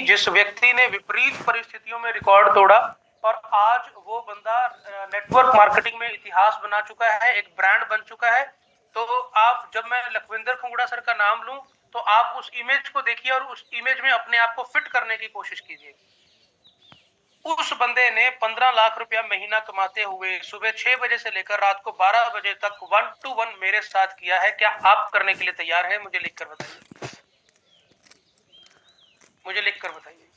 जिस व्यक्ति ने विपरीत परिस्थितियों में रिकॉर्ड तोड़ा और आज वो बंदा नेटवर्क मार्केटिंग में इतिहास बना चुका है, एक ब्रांड बन चुका है। तो आप, जब मैं लखविंदर खुंगड़ा सर का नाम लूं तो आप उस इमेज को देखिए और उस इमेज में अपने आप को फिट करने की कोशिश कीजिए। उस बंदे ने 15 लाख रुपया महीना कमाते हुए सुबह 6 बजे से लेकर रात को 12 बजे तक 1-to-1 मेरे साथ किया है। क्या आप करने के लिए तैयार हैं? मुझे लिखकर बताइए, मुझे लिखकर बताइए।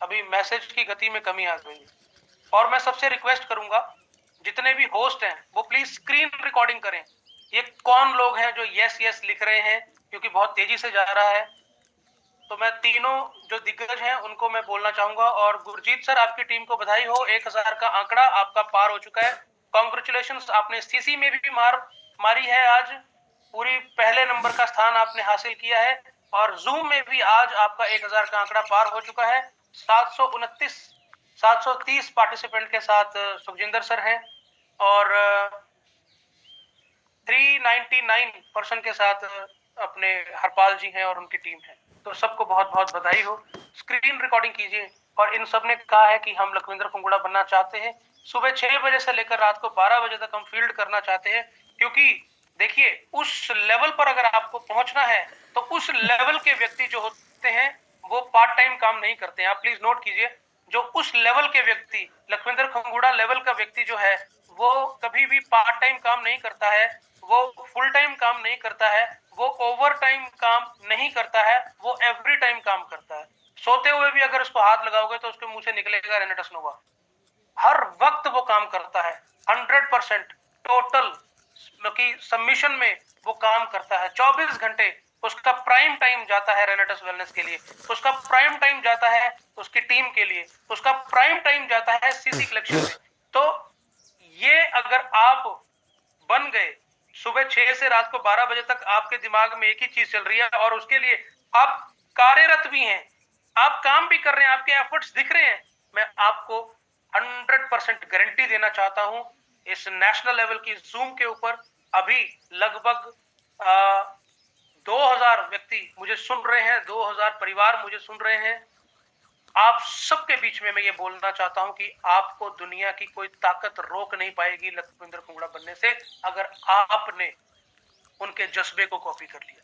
अभी मैसेज की गति में कमी आ गई और मैं सबसे रिक्वेस्ट करूंगा, जितने भी होस्ट हैं वो प्लीज स्क्रीन रिकॉर्डिंग करें। ये कौन लोग हैं जो यस यस लिख रहे हैं, क्योंकि बहुत तेजी से जा रहा है। तो मैं तीनों जो दिग्गज हैं उनको मैं बोलना चाहूंगा। और गुरजीत सर, आपकी टीम को बधाई हो, 1000 का आंकड़ा आपका पार हो चुका है। कॉन्ग्रेचुलेशंस, आपने सीसी में भी मारी है आज, पूरी पहले नंबर का स्थान आपने हासिल किया है। और जूम में भी आज आपका 1000 का आंकड़ा पार हो चुका है। 730 पार्टिसिपेंट के साथ सुखजिंदर सर हैं और 399% के साथ अपने हरपाल जी हैं और उनकी टीम है। तो सबको बहुत बहुत बधाई हो। स्क्रीन रिकॉर्डिंग कीजिए। और इन सब ने कहा है कि हम लखविंदर खुंगड़ा बनना चाहते हैं। सुबह 6 बजे से लेकर रात को 12 बजे तक हम फील्ड करना चाहते हैं, क्योंकि देखिए, उस लेवल पर अगर आपको पहुंचना है तो उस लेवल के व्यक्ति जो होते हैं वो पार्ट टाइम काम नहीं करते हैं। आप प्लीज नोट कीजिए, जो उस लेवल के व्यक्ति, लखविंदर खुंगड़ा लेवल का व्यक्ति जो है, वो कभी भी पार्ट टाइम काम नहीं करता है, वो फुल टाइम काम नहीं करता है, वो ओवर टाइम काम नहीं करता है, वो एवरी टाइम काम करता है। सोते हुए भी अगर उसको हाथ लगाओगे तो उसके मुंह से निकलेगा रेनेटस नोवा। हर वक्त वो काम करता है, 100% टोटल की सबमिशन में वो काम करता है। 24 घंटे उसका प्राइम टाइम जाता है रेनेटस वेलनेस के लिए, उसका प्राइम टाइम जाता है उसकी टीम के लिए, उसका प्राइम टाइम जाता है सीसी कलेक्शन में। तो ये अगर आप बन गए, सुबह 6 से रात को 12 बजे तक आपके दिमाग में एक ही चीज चल रही है और उसके लिए आप कार्यरत भी हैं, आप काम भी कर रहे हैं, आपके एफर्ट्स दिख रहे हैं, मैं आपको 100% गारंटी देना चाहता हूं, इस नेशनल लेवल की जूम के ऊपर अभी लगभग 2000 व्यक्ति मुझे सुन रहे हैं, 2000 परिवार मुझे सुन रहे हैं। आप सबके बीच में मैं ये बोलना चाहता हूं कि आपको दुनिया की कोई ताकत रोक नहीं पाएगी लखविंदर खुंगड़ा बनने से, अगर आपने उनके जज्बे को कॉपी कर लिया,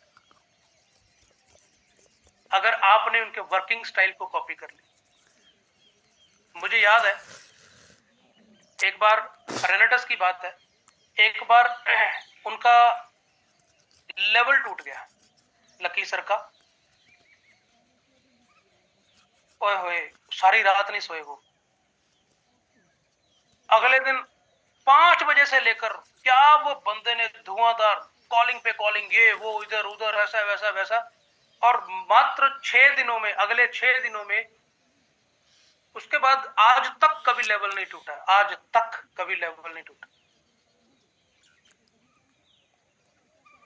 अगर आपने उनके वर्किंग स्टाइल को कॉपी कर लिया। मुझे याद है एक बार, रेनेटस की बात है, एक बार उनका लेवल टूट गया लकी सर का। ओए होए, सारी रात नहीं सोए वो। अगले दिन 5 बजे से लेकर, क्या वो बंदे ने धुआंधार कॉलिंग पे कॉलिंग, ये वो इधर उधर ऐसा वैसा वैसा, और मात्र 6 दिनों में, अगले 6 दिनों में, उसके बाद आज तक कभी लेवल नहीं टूटा, आज तक कभी लेवल नहीं टूटा।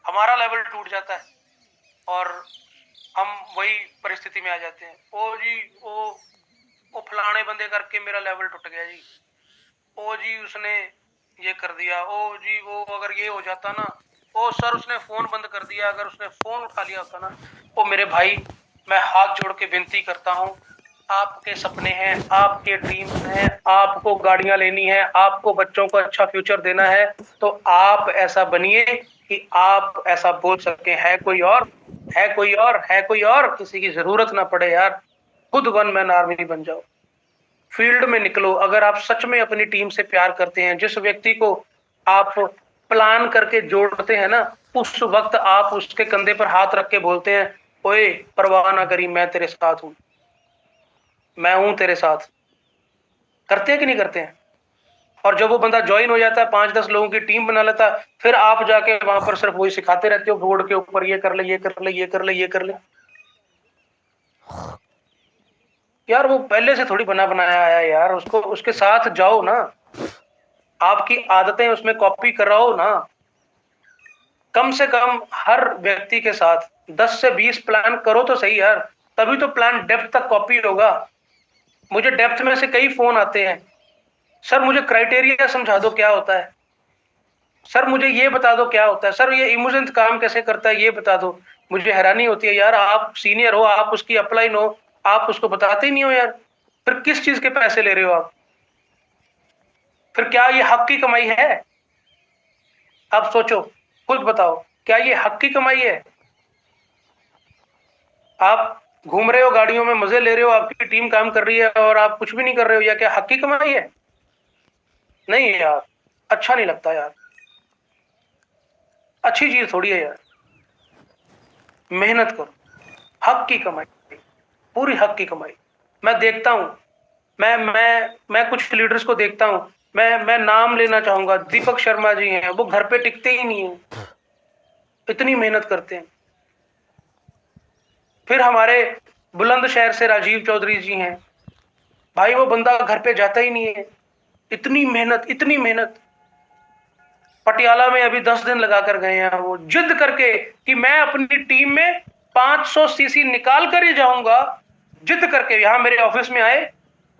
हमारा लेवल टूट जाता है और हम वही परिस्थिति में आ जाते हैं। ओ जी, वो फलाने बंदे करके मेरा लेवल टूट गया जी, ओ जी उसने ये कर दिया, ओ जी वो अगर ये हो जाता ना, ओ सर उसने फोन बंद कर दिया, अगर उसने फोन उठा लिया होता ना। ओ मेरे भाई, मैं हाथ जोड़ के विनती करता हूँ, आपके सपने हैं, आपके ड्रीम्स हैं, आपको गाड़ियां लेनी है, आपको बच्चों को अच्छा फ्यूचर देना है, तो आप ऐसा बनिए कि आप ऐसा बोल सके, है कोई और, है कोई और, है कोई और, किसी की जरूरत ना पड़े यार, खुद वन मैन आर्मी बन जाओ, फील्ड में निकलो। अगर आप सच में अपनी टीम से प्यार करते हैं, जिस व्यक्ति को आप प्लान करके जोड़ते हैं ना, उस वक्त आप उसके कंधे पर हाथ रख के बोलते हैं, ओए परवाह ना करी, मैं तेरे साथ हूं, मैं हूं तेरे साथ। करते हैं कि नहीं करते हैं? और जब वो बंदा ज्वाइन हो जाता है, 5-10 लोगों की टीम बना लेता है, फिर आप जाके वहां पर सिर्फ वही सिखाते रहते हो बोर्ड के ऊपर, ये कर ले, ये कर ले, ये कर ले, ये कर ले। यार वो पहले से थोड़ी बना बनाया आया यार, उसको उसके साथ जाओ ना, आपकी आदतें उसमें कॉपी कराओ ना। कम से कम हर व्यक्ति के साथ 10 से 20 प्लान करो तो सही यार, तभी तो प्लान डेप्थ तक कॉपी होगा। मुझे डेप्थ में से कई फोन आते हैं, सर मुझे क्राइटेरिया समझा दो क्या होता है, सर मुझे ये बता दो क्या होता है, सर ये इमोशंस काम कैसे करता है ये बता दो। मुझे हैरानी होती है यार, आप सीनियर हो, आप उसकी अपलाइन हो, आप उसको बताते ही नहीं हो यार। फिर किस चीज के पैसे ले रहे हो आप? फिर क्या ये हक की कमाई है? आप सोचो, खुद बताओ, क्या ये हक की कमाई है? आप घूम रहे हो गाड़ियों में, मजे ले रहे हो, आपकी टीम काम कर रही है और आप कुछ भी नहीं कर रहे हो, या क्या हक की कमाई है? नहीं यार, अच्छा नहीं लगता यार, अच्छी चीज थोड़ी है यार। मेहनत करो, हक की कमाई, पूरी हक की कमाई। मैं देखता हूं, मैं कुछ लीडर्स को देखता हूं, मैं नाम लेना चाहूंगा, दीपक शर्मा जी हैं, वो घर पे टिकते ही नहीं है, इतनी मेहनत करते हैं। फिर हमारे बुलंदशहर से राजीव चौधरी जी हैं, भाई वो बंदा घर पे जाता ही नहीं है, इतनी मेहनत, इतनी मेहनत। पटियाला में अभी 10 दिन लगा कर गए हैं वो, जिद करके कि मैं अपनी टीम में 500 सीसी निकाल कर ही जाऊंगा। जिद करके यहाँ मेरे ऑफिस में आए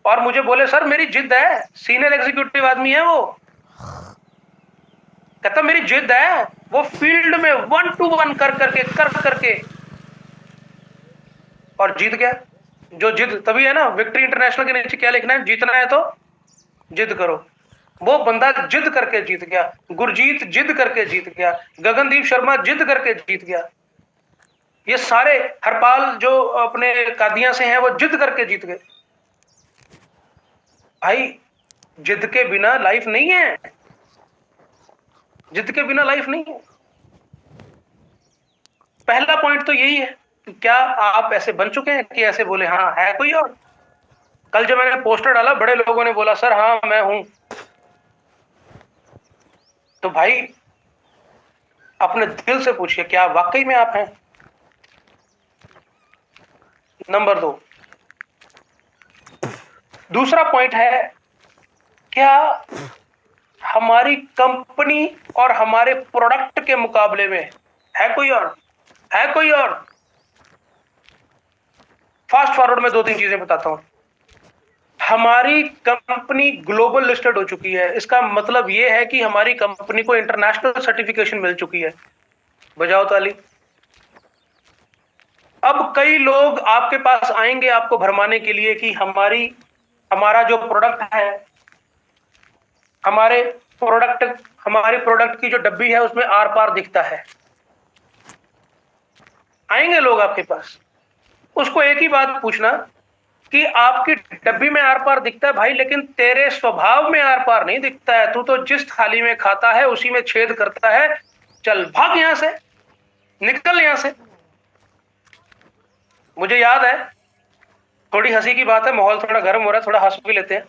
और मुझे बोले सर मेरी जिद है, सीनियर एग्जीक्यूटिव आदमी है वो, कहता मेरी जिद है। वो फील्ड में 1 to 1 कर करके और जीत गया। जो जिद, तभी है ना विक्ट्री इंटरनेशनल के नीचे क्या लिखना है, जीतना है तो जिद करो। वो बंदा जिद करके जीत गया, गुरजीत जिद करके जीत गया, गगनदीप शर्मा जिद करके जीत गया, ये सारे, हरपाल जो अपने कादियां से हैं वो जिद करके जीत गए। भाई जिद के बिना लाइफ नहीं है, जिद के बिना लाइफ नहीं है। पहला पॉइंट तो यही है कि क्या आप ऐसे बन चुके हैं कि ऐसे बोले हाँ है कोई और? कल जब मैंने पोस्टर डाला, बड़े लोगों ने बोला सर हाँ मैं हूं। तो भाई अपने दिल से पूछिए, क्या वाकई में आप हैं? नंबर 2, दूसरा पॉइंट है, क्या हमारी कंपनी और हमारे प्रोडक्ट के मुकाबले में है कोई और? है कोई और? फास्ट फॉरवर्ड में 2-3 चीजें बताता हूं। हमारी कंपनी ग्लोबल लिस्टेड हो चुकी है, इसका मतलब यह है कि हमारी कंपनी को इंटरनेशनल सर्टिफिकेशन मिल चुकी है। बजाओ ताली। अब कई लोग आपके पास आएंगे आपको भरमाने के लिए कि हमारा जो प्रोडक्ट है, हमारे प्रोडक्ट की जो डब्बी है उसमें आर पार दिखता है। आएंगे लोग आपके पास, उसको एक ही बात पूछना कि आपकी डब्बी में आर पार दिखता है भाई, लेकिन तेरे स्वभाव में आर पार नहीं दिखता है, तू तो जिस थाली में खाता है उसी में छेद करता है, चल भाग यहां से, निकल यहां से। मुझे याद है, थोड़ी हंसी की बात है, माहौल थोड़ा गर्म हो रहा है, थोड़ा हंस भी लेते हैं।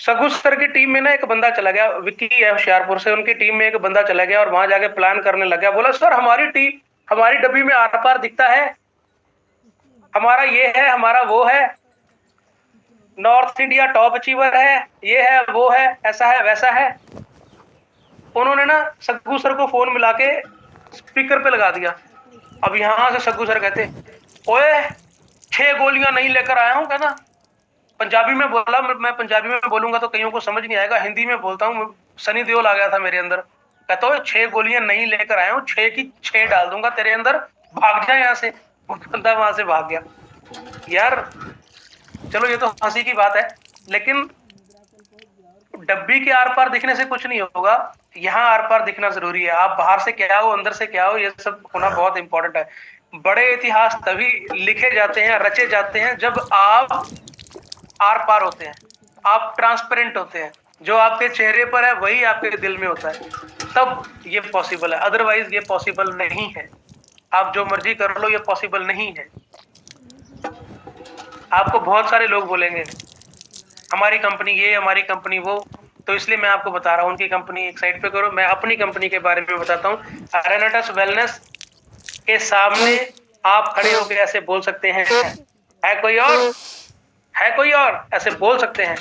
सगु सर की टीम में ना एक बंदा चला गया, विक्की है होशियारपुर से, उनकी टीम में एक बंदा चला गया और वहां जाके प्लान करने लग गया। बोला सर हमारी डब्बी में आर पार दिखता है, हमारा ये है, हमारा वो है, नॉर्थ इंडिया टॉप अचीवर है, ये है वो है, ऐसा है वैसा है। उन्होंने ना सग्गू सर को फोन मिला के स्पीकर पे लगा दिया। अब यहां से सग्गू सर कहते, ओए 6 गोलियां नहीं लेकर आया हूं, कहना पंजाबी में बोला। मैं पंजाबी में बोलूंगा तो कईयों को समझ नहीं आएगा, हिंदी में बोलता हूँ, सनी देओल आ गया था मेरे अंदर। कहता है 6 गोलियां नहीं लेकर आया हूँ, 6 की 6 डाल दूंगा तेरे अंदर, भाग जा यहाँ से। वो बंदा वहां से भाग गया। यार चलो ये तो हंसी की बात है, लेकिन डब्बी के आर पार दिखने से कुछ नहीं होगा, यहाँ आर पार दिखना जरूरी है। आप बाहर से क्या हो, अंदर से क्या हो, ये सब होना बहुत इंपॉर्टेंट है। बड़े इतिहास तभी लिखे जाते हैं, रचे जाते हैं, जब आप आर पार होते हैं, आप ट्रांसपेरेंट होते हैं। जो आपके चेहरे पर है वही आपके दिल में होता है, तब ये पॉसिबल है, अदरवाइज ये पॉसिबल नहीं है। आप जो मर्जी कर लो, ये पॉसिबल नहीं है। आपको बहुत सारे लोग बोलेंगे हमारी कंपनी ये, हमारी कंपनी वो, तो इसलिए मैं आपको बता रहा हूँ उनकी कंपनी एक साइड पे करो, मैं अपनी कंपनी के बारे में बताता हूँ। रेनेटस वेलनेस के सामने आप खड़े होकर ऐसे बोल सकते हैं, है कोई और? है कोई और? ऐसे बोल सकते हैं।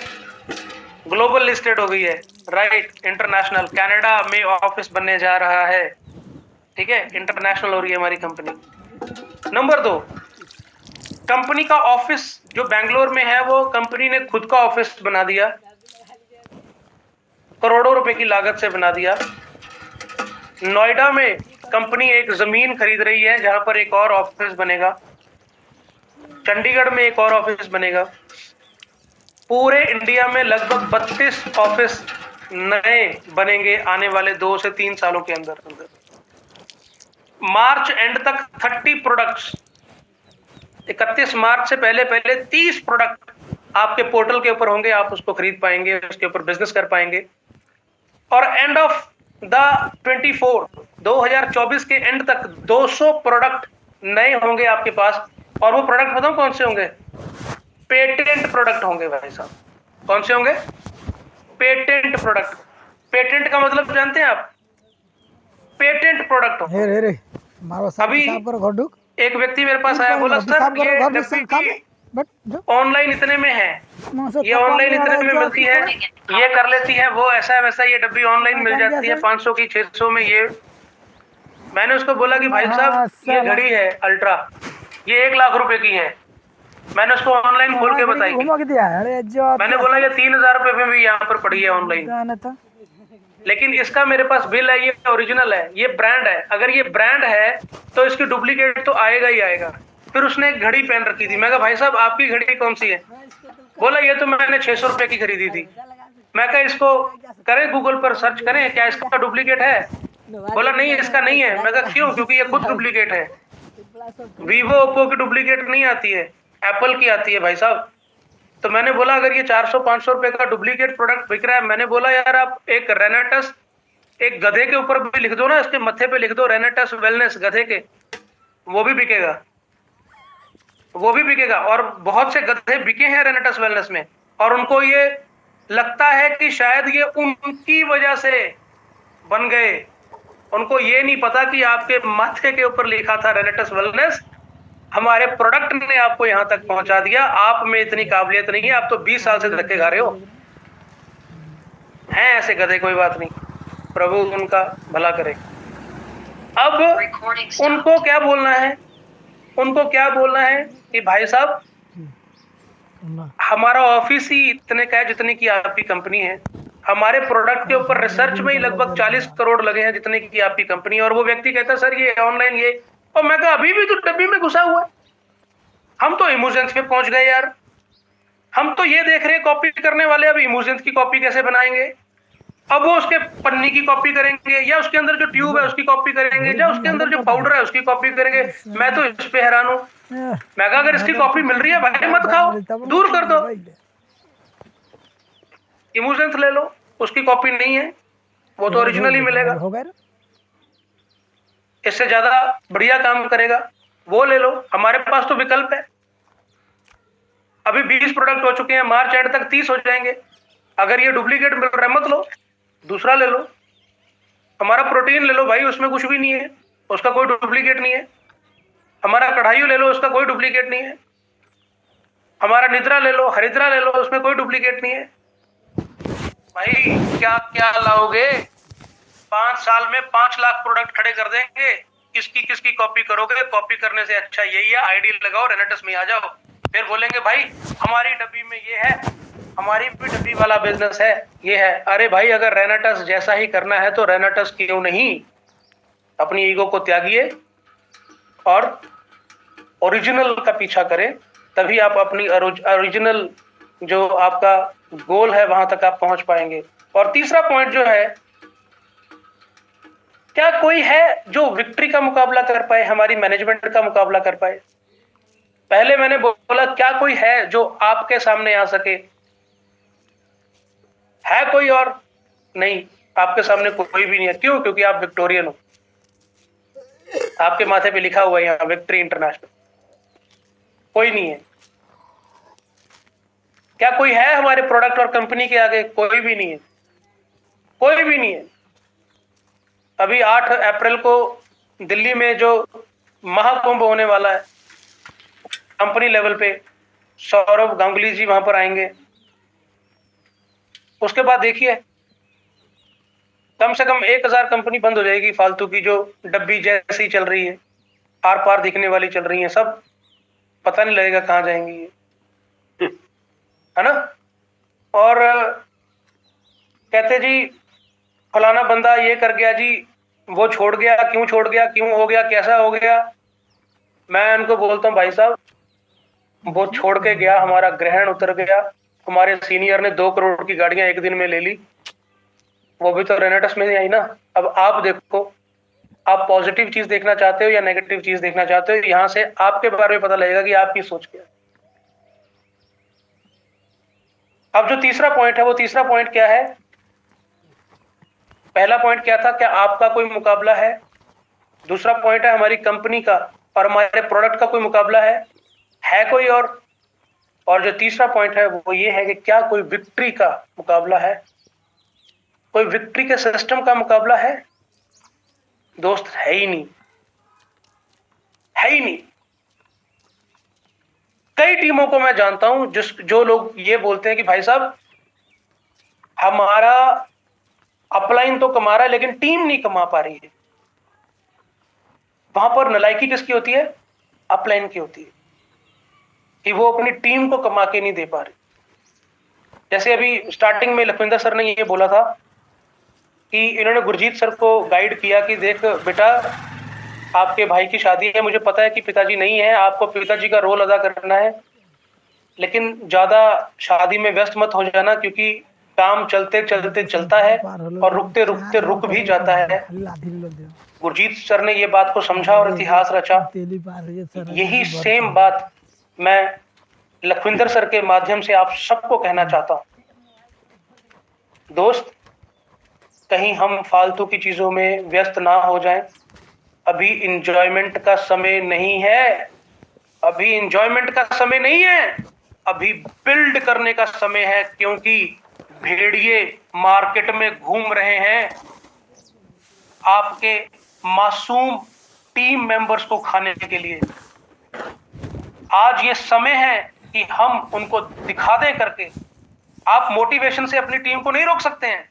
ग्लोबल लिस्टेड हो गई है, राइट, इंटरनेशनल, कनाडा में ऑफिस बनने जा रहा है, ठीक है, इंटरनेशनल हो रही है हमारी कंपनी। नंबर 2, कंपनी का ऑफिस जो बेंगलोर में है, वो कंपनी ने खुद का ऑफिस बना दिया, करोड़ों रुपए की लागत से बना दिया। नोएडा में कंपनी एक जमीन खरीद रही है जहां पर एक और ऑफिस बनेगा, चंडीगढ़ में एक और ऑफिस बनेगा। पूरे इंडिया में लगभग 32 ऑफिस नए बनेंगे आने वाले 2 से 3 सालों के अंदर अंदर। मार्च एंड तक 30 प्रोडक्ट्स, 31 मार्च से पहले पहले 30 प्रोडक्ट आपके पोर्टल के ऊपर होंगे, आप उसको खरीद पाएंगे, उसके ऊपर बिजनेस कर पाएंगे। और एंड ऑफ द 2024 के एंड तक 200 प्रोडक्ट नए होंगे आपके पास। और वो प्रोडक्ट बताऊं कौन से होंगे? पेटेंट प्रोडक्ट होंगे भाई साहब। कौन से होंगे? Patent product. पेटेंट का मतलब जानते हैं आप? पेटेंट प्रोडक्ट होंगे। अभी एक व्यक्ति मेरे पास आया, बोला सर ये डब्बी ऑनलाइन इतने में है, ये ऑनलाइन इतने में मिलती है, ये कर लेती है, वो ऐसा है वैसा, ये डब्बी ऑनलाइन मिल जाती है 500 की 600 में। ये मैंने उसको बोला कि भाई साहब ये घड़ी है अल्ट्रा, ये 1 लाख रुपए की है। मैंने उसको ऑनलाइन खोल के बताई। मैंने बोला ये 3,000 रुपए में भी यहाँ पर पड़ी है ऑनलाइन, लेकिन इसका मेरे पास बिल है, ये ओरिजिनल है, ये ब्रांड है। अगर ये ब्रांड है तो इसकी डुप्लीकेट तो आएगा ही आएगा। फिर उसने एक घड़ी पहन रखी थी। मैं कहा भाई साहब आपकी घड़ी कौन सी है? बोला ये तो मैंने 600 रुपए की खरीदी थी। मैं कहा इसको करें, गूगल पर सर्च करें, क्या इसका डुप्लीकेट है? बोला नहीं इसका नहीं है। मैं कहा क्यों? क्योंकि ये खुद डुप्लीकेट है। वीवो ओप्पो की डुप्लीकेट नहीं आती है, एप्पल की आती है भाई साहब। तो मैंने बोला अगर ये 400-500 रुपए का डुप्लीकेट प्रोडक्ट बिक रहा है, मैंने बोला यार आप एक रेनेटस, एक गधे के ऊपर भी लिख दो ना, इसके मत्थे पे लिख दो रेनेटस वेलनेस गधे के, वो भी बिकेगा, वो भी बिकेगा। और बहुत से गधे बिके हैं रेनेटस वेलनेस में, और उनको ये लगता है कि शायद ये उनकी वजह से बन गए। उनको ये नहीं पता कि आपके माथे के ऊपर लिखा था रेनेटस वेलनेस, हमारे प्रोडक्ट ने आपको यहां तक पहुंचा दिया। आप में इतनी काबिलियत नहीं है, आप तो 20 साल से धक्के खा रहे हो। हैं ऐसे गधे, कोई बात नहीं, प्रभु उनका भला करे। अब उनको क्या बोलना है? उनको क्या बोलना है कि भाई साहब हमारा ऑफिस ही इतने का है जितने की आपकी कंपनी है, हमारे प्रोडक्ट के ऊपर रिसर्च में ही लगभग 40 करोड़ लगे हैं जितने की आपकी कंपनी है। और वो व्यक्ति कहता है सर ये ऑनलाइन ये, और मैं कहा अभी भी तो डब्बी में घुसा हुआ है, हम तो इमोशंस पे पहुंच गए यार। हम तो ये देख रहे हैं कॉपी करने वाले अब इमोशंस की कॉपी कैसे बनाएंगे। अब वो उसके पन्नी की कॉपी करेंगे, या उसके अंदर जो ट्यूब है उसकी कॉपी करेंगे, या उसके अंदर जो पाउडर है उसकी कॉपी करेंगे। मैं तो इस पे हैरान हूं। मैं कहा अगर इसकी कॉपी मिल रही है भाई मत खाओ, दूर कर दो, इमोशंस ले लो, उसकी कॉपी नहीं है, वो तो ओरिजिनल ही मिलेगा, इससे ज्यादा बढ़िया काम करेगा, वो ले लो। हमारे पास तो विकल्प है। अभी 20 प्रोडक्ट हो चुके हैं, मार्च एंड तक 30 हो जाएंगे। अगर ये डुप्लीकेट मिल रहा है मत लो, दूसरा ले लो। हमारा प्रोटीन ले लो भाई, उसमें कुछ भी नहीं है, उसका कोई डुप्लीकेट नहीं है। हमारा कढ़ाई ले लो, उसका कोई डुप्लीकेट नहीं है। हमारा निद्रा ले लो, हरिद्रा ले लो, उसमें कोई डुप्लीकेट नहीं है। भाई क्या क्या लाओगे? 5 साल में 5 लाख प्रोडक्ट खड़े कर देंगे। किसकी किसकी कॉपी करोगे? कॉपी करने से अच्छा यही है, आईडी लगाओ, रेनेटस में आ जाओ। फिर बोलेंगे भाई हमारी डब्बी में ये है, हमारी भी डब्बी वाला बिजनेस है, ये है। अरे भाई अगर रेनेटस जैसा ही करना है तो रेनेटस क्यों नहीं? अपनी ईगो को त्यागिए और ओरिजिनल का पीछा करें, तभी आप अपनी ओरिजिनल जो आपका गोल है वहां तक आप पहुंच पाएंगे। और तीसरा पॉइंट जो है, क्या कोई है जो विक्ट्री का मुकाबला कर पाए, हमारी मैनेजमेंट का मुकाबला कर पाए? पहले मैंने बोला क्या कोई है जो आपके सामने आ सके? है कोई? और नहीं, आपके सामने कोई भी नहीं है। क्यों? क्योंकि आप विक्टोरियन हो, आपके माथे पे लिखा हुआ है यहाँ विक्ट्री इंटरनेशनल। कोई नहीं है। क्या कोई है हमारे प्रोडक्ट और कंपनी के आगे? कोई भी नहीं है, कोई भी नहीं है। अभी 8 अप्रैल को दिल्ली में जो महाकुंभ होने वाला है कंपनी लेवल पे, सौरभ गांगुली जी वहां पर आएंगे। उसके बाद देखिए कम से कम 1000 कंपनी बंद हो जाएगी फालतू की, जो डब्बी जैसी चल रही है, आर पार दिखने वाली चल रही है, सब पता नहीं लगेगा कहां जाएंगी ये, है ना। और कहते जी फलाना बंदा ये कर गया जी, वो छोड़ गया, क्यों छोड़ गया, क्यों हो गया, कैसा हो गया, मैं उनको बोलता हूँ भाई साहब वो छोड़ के गया, हमारा ग्रहण उतर गया, हमारे सीनियर ने 2 करोड़ की गाड़ियां एक दिन में ले ली, वो भी तो रेनेटस में ही आई ना। अब आप देखो, आप पॉजिटिव चीज देखना चाहते हो या नेगेटिव चीज देखना चाहते हो, यहां से आपके बारे में पता लगेगा कि आपकी सोच क्या है। अब जो तीसरा पॉइंट है, वो तीसरा पॉइंट क्या है? पहला पॉइंट क्या था, क्या आपका कोई मुकाबला है? दूसरा पॉइंट है हमारी कंपनी का और हमारे प्रोडक्ट का कोई मुकाबला है कोई और जो तीसरा पॉइंट है वो ये है कि क्या कोई विक्ट्री का मुकाबला है, कोई विक्ट्री के सिस्टम का मुकाबला है? दोस्त है ही नहीं, है ही नहीं। कई टीमों को मैं जानता हूं जो लोग ये बोलते हैं कि भाई साहब हमारा अपलाइन तो कमा रहा है लेकिन टीम नहीं कमा पा रही है। वहां पर नलायकी किसकी होती है? अपलाइन की होती है कि वो अपनी टीम को कमा के नहीं दे पा रही। जैसे अभी स्टार्टिंग में लखविंदर सर ने ये बोला था कि इन्होंने गुरजीत सर को गाइड किया कि देख बेटा आपके भाई की शादी है, मुझे पता है कि पिताजी नहीं है, आपको पिताजी का रोल अदा करना है, लेकिन ज्यादा शादी में व्यस्त मत हो जाना क्योंकि काम चलते चलते चलता है और रुकते रुकते रुक भी जाता है। गुरजीत सर ने ये बात को समझा और इतिहास रचा। यही सेम बात मैं लखविंदर सर के माध्यम से आप सबको कहना चाहता हूं। दोस्त, कहीं हम फालतू की चीजों में व्यस्त ना हो जाएं। अभी इंजॉयमेंट का समय नहीं है, अभी इंजॉयमेंट का समय नहीं है, अभी बिल्ड करने का समय है, क्योंकि भेड़िए मार्केट में घूम रहे हैं आपके मासूम टीम मेंबर्स को खाने के लिए। आज ये समय है कि हम उनको दिखा दें करके। आप मोटिवेशन से अपनी टीम को नहीं रोक सकते हैं।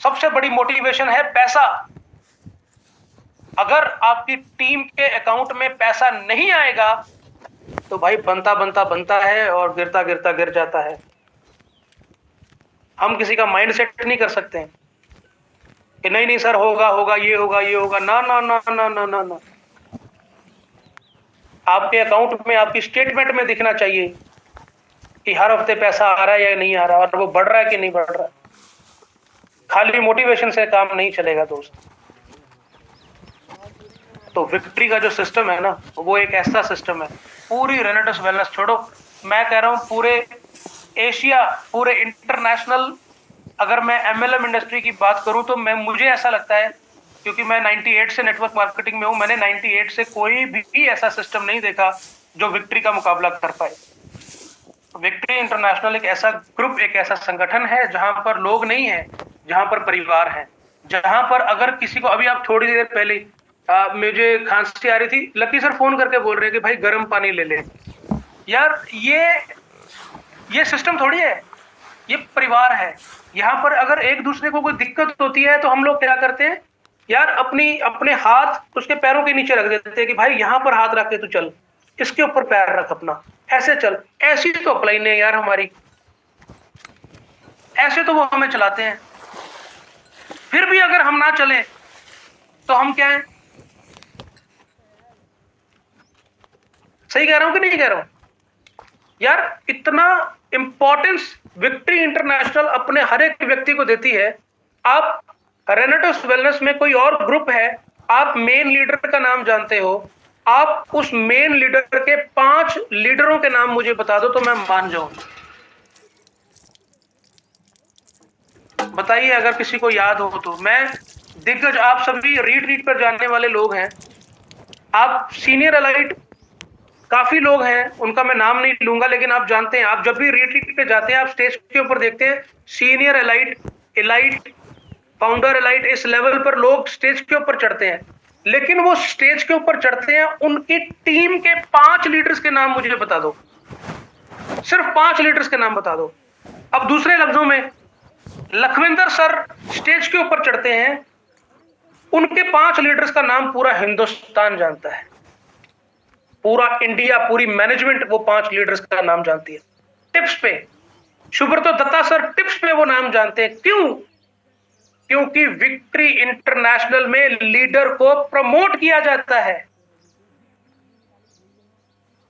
सबसे बड़ी मोटिवेशन है पैसा। अगर आपकी टीम के अकाउंट में पैसा नहीं आएगा तो भाई बनता बनता बनता है और गिरता गिरता गिर जाता है। हम किसी का माइंड सेट नहीं कर सकते हैं कि नहीं नहीं सर होगा होगा ये होगा ये होगा। ना ना ना ना ना ना ना, आपके अकाउंट में, आपकी स्टेटमेंट में दिखना चाहिए कि हर हफ्ते पैसा आ रहा है या नहीं आ रहा और वो बढ़ रहा है कि नहीं बढ़ रहा। खाली मोटिवेशन से काम नहीं चलेगा दोस्त। तो विक्ट्री का जो सिस्टम है ना, वो एक ऐसा सिस्टम है, पूरी रेनेटस वेलनेस छोड़ो, मैं कह रहा हूं पूरे एशिया, पूरे इंटरनेशनल, अगर मैं एमएलएम इंडस्ट्री की बात करूं तो मुझे ऐसा लगता है, क्योंकि मैं 98 से नेटवर्क मार्केटिंग में हूं, मैंने 98 से कोई भी ऐसा सिस्टम नहीं देखा जो विक्ट्री का मुकाबला कर पाए। विक्ट्री इंटरनेशनल एक ऐसा ग्रुप, एक ऐसा संगठन है जहां पर लोग नहीं है, जहां पर परिवार है, जहां पर अगर किसी को, अभी आप थोड़ी देर पहले मुझे खांसी आ रही थी, लकी सर फोन करके बोल रहे हैं कि भाई गर्म पानी ले ले। यार ये सिस्टम थोड़ी है, ये परिवार है। यहाँ पर अगर एक दूसरे को कोई दिक्कत होती है तो हम लोग क्या करते हैं यार, अपने हाथ उसके पैरों के नीचे रख देते हैं कि भाई यहाँ पर हाथ रख के तू चल, इसके ऊपर पैर रख अपना, ऐसे चल। ऐसी तो अपलाइन है यार हमारी, ऐसे तो वो हमें चलाते हैं। फिर भी अगर हम ना चले तो हम क्या है? सही कह रहा हूं कि नहीं कह रहा हूं यार? इतना इंपॉर्टेंस विक्ट्री इंटरनेशनल अपने हर एक व्यक्ति को देती है। आप रेनेटस वेलनेस में कोई और ग्रुप है, आप मेन लीडर का नाम जानते हो, आप उस मेन लीडर के 5 लीडरों के नाम मुझे बता दो तो मैं मान जाऊं। बताइए अगर किसी को याद हो तो। मैं दिग्गज, आप सभी रीट पर जानने वाले लोग हैं, आप सीनियर एलाइट काफी लोग हैं, उनका मैं नाम नहीं लूंगा, लेकिन आप जानते हैं, आप जब भी रीट्रीट पे जाते हैं आप स्टेज के ऊपर देखते हैं सीनियर एलाइट, फाउंडर एलाइट, इस लेवल पर लोग स्टेज के ऊपर चढ़ते हैं। लेकिन वो स्टेज के ऊपर चढ़ते हैं, उनकी टीम के 5 लीडर्स के नाम मुझे बता दो, सिर्फ 5 लीडर्स के नाम बता दो। अब दूसरे लफ्जों में, लखविंदर सर स्टेज के ऊपर चढ़ते हैं, उनके 5 लीडर्स का नाम पूरा हिंदुस्तान जानता है, पूरा इंडिया, पूरी मैनेजमेंट वो 5 लीडर्स का नाम जानती है। टिप्स पे सुब्रतो दत्ता सर टिप्स पे वो नाम जानते हैं। क्यों? क्योंकि विक्ट्री इंटरनेशनल में लीडर को प्रमोट किया जाता है,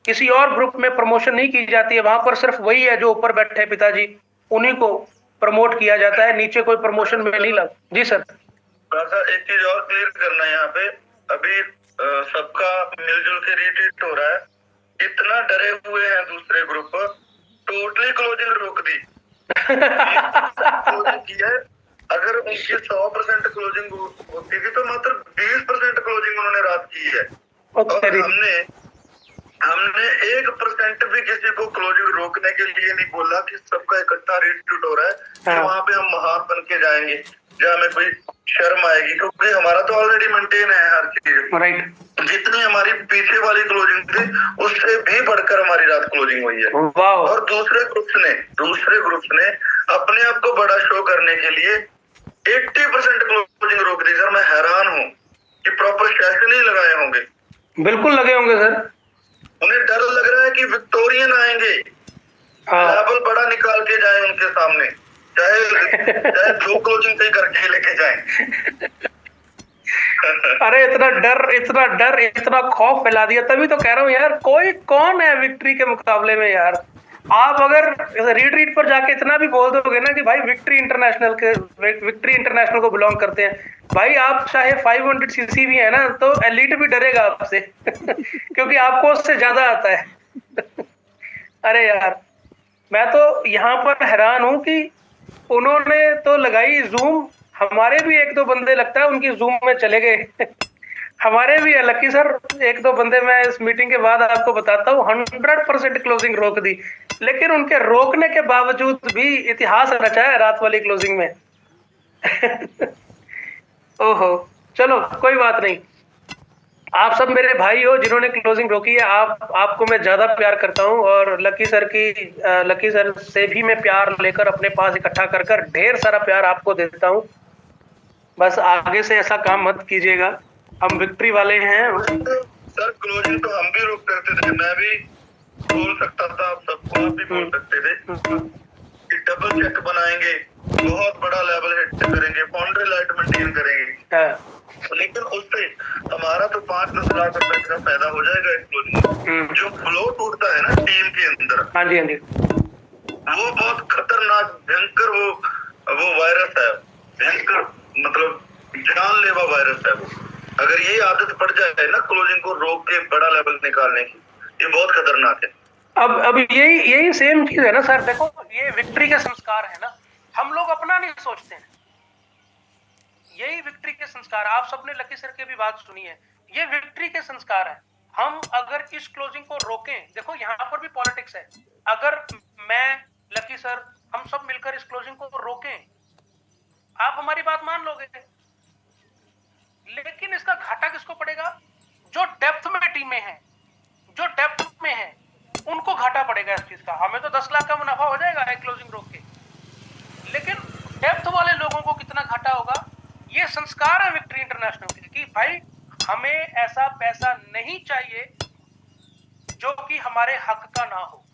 किसी और ग्रुप में प्रमोशन नहीं की जाती है। वहां पर सिर्फ वही है जो ऊपर बैठे हैं पिताजी, उन्हीं को प्रमोट किया जाता है, नीचे कोई प्रमोशन में नहीं लग। जी सर। एक चीज और क्लियर करना है यहाँ पे, अभी सबका मिलजुल के रिट्रीट हो रहा है, इतना डरे हुए हैं दूसरे ग्रुप, टोटली क्लोजिंग रोक दी। क्लोजिंग की है, अगर उनकी 100% क्लोजिंग होती थी तो मात्र 20% क्लोजिंग उन्होंने रात की है। और हमने 1% भी किसी को क्लोजिंग रोकने के लिए नहीं बोला कि सबका इकट्ठा रिट्रीट हो रहा है, फिर वहां पे हम महान बन के जाएंगे जहाँ हमें कोई शर्म आएगी, क्योंकि हमारा तो ऑलरेडी मेंटेन है हर चीज। राइट। जितनी हमारी पीछे वाली क्लोजिंग थी उससे भी बढ़कर हमारी रात क्लोजिंग हुई है। और दूसरे ग्रुप्स ने अपने आप को बड़ा शो करने के लिए 80% क्लोजिंग रोक दी। सर मैं हैरान हूँ कि प्रॉपर सेशन ही लगाए होंगे। बिल्कुल लगे होंगे सर। उन्हें डर लग रहा है कि विक्टोरियन आएंगे, लेवल बड़ा निकाल के जाए उनके सामने, चाहे 2 क्लोजिंग सही करके लेके जाए। अरे इतना डर इतना खौफ फैला दिया, तभी तो कह रहा हूँ यार, कोई कौन है विक्ट्री के मुकाबले में यार। आप अगर रिट्रीट पर जाके इतना भी बोल दोगे ना कि भाई विक्ट्री इंटरनेशनल को बिलोंग करते हैं, भाई आप चाहे 500 सीसी भी है ना तो एलिट भी डरेगा आपसे क्योंकि आपको उससे ज्यादा आता है। अरे यार, मैं तो यहाँ पर हैरान हूं कि उन्होंने तो लगाई जूम, हमारे भी 1-2 बंदे लगता है उनकी जूम में चले गए हमारे भी है लकी सर 1-2 बंदे, मैं इस मीटिंग के बाद आपको बताता हूँ 100% क्लोजिंग रोक दी, लेकिन उनके रोकने के बावजूद भी इतिहास रचा है रात वाली क्लोजिंग में ओहो, चलो कोई बात नहीं, आप सब मेरे भाई हो जिन्होंने क्लोजिंग रोकी है। आपको मैं ज्यादा प्यार करता हूं और लकी सर से भी मैं प्यार लेकर अपने पास इकट्ठा कर ढेर सारा प्यार आपको देता हूं। बस आगे से ऐसा काम मत कीजिएगा, हम विक्ट्री वाले हैं। सर क्लोजिंग तो हम भी रोक करते थे, मैं भी बोल सकता था, आप सबको आप भी बोल सकते थे कि डबल चेक बनाएंगे, बहुत बड़ा लेवल हिट करेंगे, बाउंड्री लाइट मेंटेन करेंगे, लेकिन उससे हमारा तो 5-10 लाख रुपए का फायदा हो जाएगा एक क्लोजिंग। जो फ्लो टूटता है ना टीम के अंदर, हाँ जी हाँ जी, वो बहुत खतरनाक भयंकर वो वायरस है, भयंकर मतलब जानलेवा वायरस है वो। अगर ये आदत पड़ जाए ना क्लोजिंग को रोक के बड़ा लेवल निकालने की, ये बहुत खतरनाक है। अब यही सेम चीज है ना सर, देखो ये विक्ट्री के संस्कार है ना, हम लोग अपना नहीं सोचते हैं, यही विक्ट्री के संस्कार। आप सबने लकी सर की भी बात सुनी है, ये विक्ट्री के संस्कार है। हम अगर इस क्लोजिंग को रोकें, देखो यहाँ पर भी पॉलिटिक्स है, अगर मैं लकी सर हम सब मिलकर इस क्लोजिंग को रोकें, आप हमारी बात मान लोगे, लेकिन इसका घाटा किसको पड़ेगा? जो डेप्थ में टीमें हैं, जो डेप्थ में है उनको घाटा पड़ेगा इस चीज का। हमें तो 10 लाख का मुनाफा हो जाएगा एक क्लोजिंग रोक के, लेकिन डेप्थ वाले लोगों को कितना घाटा होगा? ये संस्कार है विक्ट्री इंटरनेशनल के कि भाई हमें ऐसा पैसा नहीं चाहिए जो कि हमारे हक का ना हो,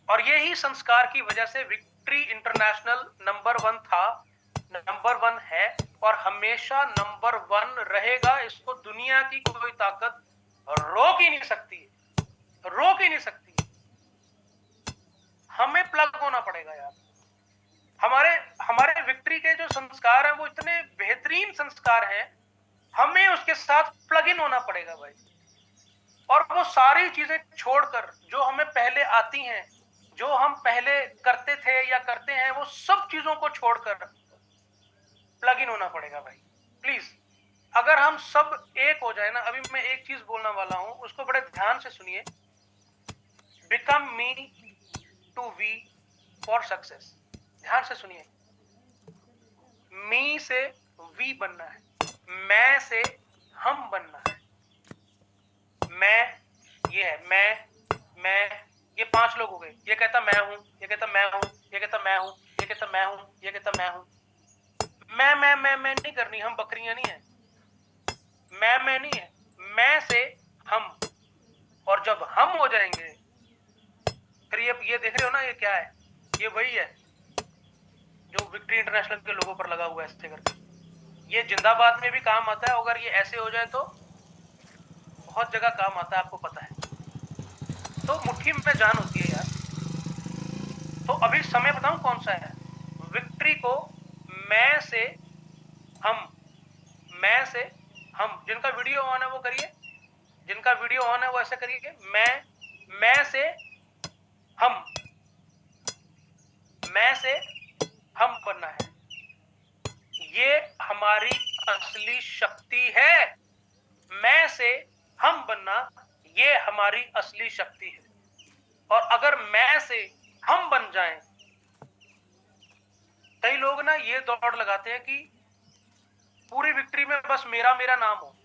और यही संस्कार की वजह से विक्ट्री इंटरनेशनल नंबर 1 था, नंबर 1 है और हमेशा नंबर 1 रहेगा। इसको दुनिया की कोई ताकत रोक ही नहीं सकती, रोक ही नहीं सकती। हमें प्लग होना पड़ेगा यार। हमारे विक्ट्री के जो संस्कार हैं वो इतने बेहतरीन संस्कार हैं, हमें उसके साथ प्लग इन होना पड़ेगा भाई। और वो सारी चीजें छोड़कर जो हमें पहले आती हैं, जो हम पहले करते थे या करते हैं, वो सब चीजों को छोड़कर प्लग इन होना पड़ेगा भाई प्लीज। अगर हम सब एक हो जाए ना, अभी मैं एक चीज बोलने वाला हूं, उसको बड़े ध्यान से सुनिए। Become me to we for success, ध्यान से सुनिए। मी से वी बनना है, मैं से हम बनना है। मैं ये है, मैं ये 5 लोग हो गए, ये कहता मैं हूं, ये कहता मैं हूं, ये कहता मैं हूं, ये कहता मैं हूं, ये कहता मैं हूं। मैं नहीं करनी, हम बकरियां नहीं है, मैं नहीं है, मैं से हम। और जब हम हो जाएंगे, फिर ये देख रहे हो ना, ये क्या है? ये वही है जो विक्ट्री इंटरनेशनल के लोगों पर लगा हुआ है ऐसे करके, ये जिंदाबाद में भी काम आता है। अगर ये ऐसे हो जाए तो बहुत जगह काम आता है, आपको पता है। तो मुट्ठी में जान होती है यार। तो अभी समय बताऊं कौन सा है? विक्ट्री को मैं से हम, मैं से हम, जिनका वीडियो ऑन है वो करिए, जिनका वीडियो ऑन है वो ऐसे करिए, मैं से हम, मैं से हम बनना है। ये हमारी असली शक्ति है। मैं से हम बनना ये हमारी असली शक्ति है। और अगर मैं से हम बन जाएं, कई लोग ना ये दौड़ लगाते हैं कि पूरी विक्ट्री में बस मेरा मेरा नाम हो।